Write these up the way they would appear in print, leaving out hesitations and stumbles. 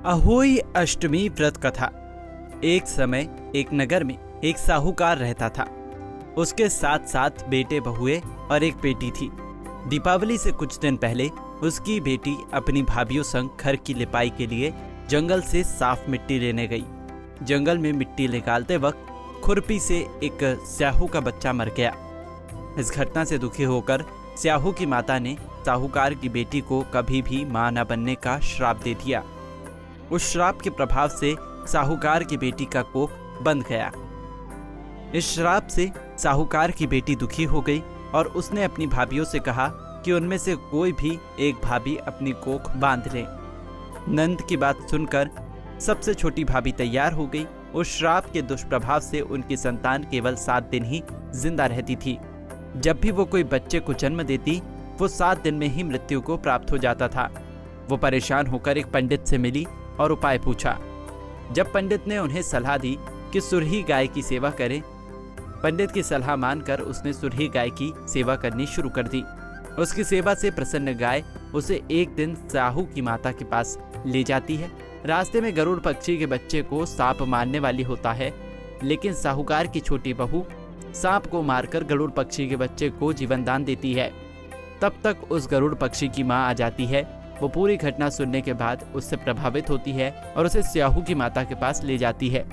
अहोई अष्टमी व्रत कथा। एक समय एक नगर में एक साहूकार रहता था। उसके साथ साथ बेटे बहुए और एक बेटी थी। दीपावली से कुछ दिन पहले उसकी बेटी अपनी भाभीयों संग घर की लिपाई के लिए जंगल से साफ मिट्टी लेने गई। जंगल में मिट्टी निकालते वक्त खुरपी से एक स्याहू का बच्चा मर गया। इस घटना से दुखी होकर स्याहू की माता ने साहूकार की बेटी को कभी भी मां न बनने का श्राप दे दिया। उस श्राप के प्रभाव से साहूकार की बेटी का कोख बंद गया। इस श्राप से साहूकार की बेटी दुखी हो गई और उसने अपनी भाभीयों से कहा कि उनमें से कोई भी एक भाभी अपनी कोख बांध ले। नंद की बात सुनकर सबसे छोटी भाभी तैयार हो गई। उस श्राप के दुष्प्रभाव से उनकी संतान केवल 7 दिन ही जिंदा रहती थी। जब भी वो कोई बच्चे को जन्म देती, वो 7 दिन में ही मृत्यु को प्राप्त हो जाता था। वो परेशान होकर एक पंडित से मिली और उपाय पूछा। जब पंडित ने उन्हें सलाह दी कि सुरही गाय की सेवा करें, पंडित की सलाह मानकर उसने सुरही गाय की सेवा करनी शुरू कर दी। उसकी सेवा से प्रसन्न गाय उसे एक दिन साहू की माता के पास ले जाती है। रास्ते में गरुड़ पक्षी के बच्चे को सांप मारने वाली होता है, लेकिन साहूकार की छोटी बहू सांप को मारकर गरुड़ पक्षी के बच्चे को जीवन दान देती है। तब तक उस गरुड़ पक्षी की माँ आ जाती है। वो पूरी घटना सुनने के बाद उससे प्रभावित होती है और उसे स्याहू की माता के पास ले जाती है।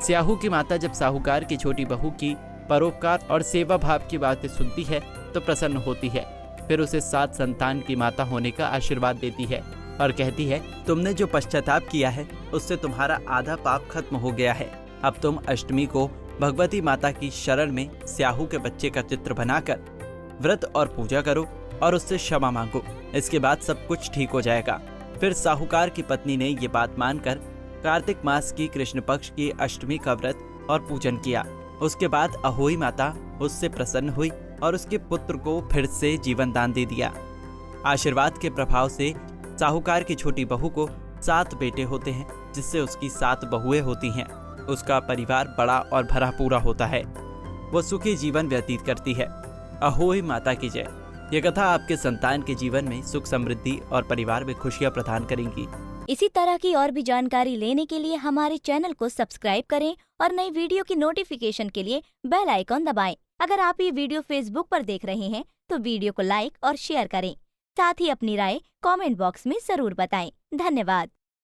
स्याहू की माता जब साहूकार की छोटी बहू की परोपकार और सेवा भाव की बातें सुनती है तो प्रसन्न होती है। फिर उसे 7 संतान की माता होने का आशीर्वाद देती है और कहती है, तुमने जो पश्चाताप किया है उससे तुम्हारा आधा पाप खत्म हो गया है। अब तुम अष्टमी को भगवती माता की शरण में स्याहू के बच्चे का चित्र बनाकर व्रत और पूजा करो और उससे क्षमा मांगो। इसके बाद सब कुछ ठीक हो जाएगा। फिर साहूकार की पत्नी ने ये बात मानकर कार्तिक मास की कृष्ण पक्ष की अष्टमी का व्रत और पूजन किया। उसके बाद अहोई माता उससे प्रसन्न हुई और उसके पुत्र को फिर से जीवन दान दे दिया। आशीर्वाद के प्रभाव से साहूकार की छोटी बहू को 7 बेटे होते हैं, जिससे उसकी 7 बहुएं होती हैं। उसका परिवार बड़ा और भरा पूरा होता है। वो सुखी जीवन व्यतीत करती है। अहोई माता की जय। ये कथा आपके संतान के जीवन में सुख समृद्धि और परिवार में खुशियां प्रदान करेंगी। इसी तरह की और भी जानकारी लेने के लिए हमारे चैनल को सब्सक्राइब करें और नई वीडियो की नोटिफिकेशन के लिए बेल आइकॉन दबाएं। अगर आप ये वीडियो फेसबुक पर देख रहे हैं तो वीडियो को लाइक और शेयर करें। साथ ही अपनी राय कमेंट बॉक्स में जरूर बताएं। धन्यवाद।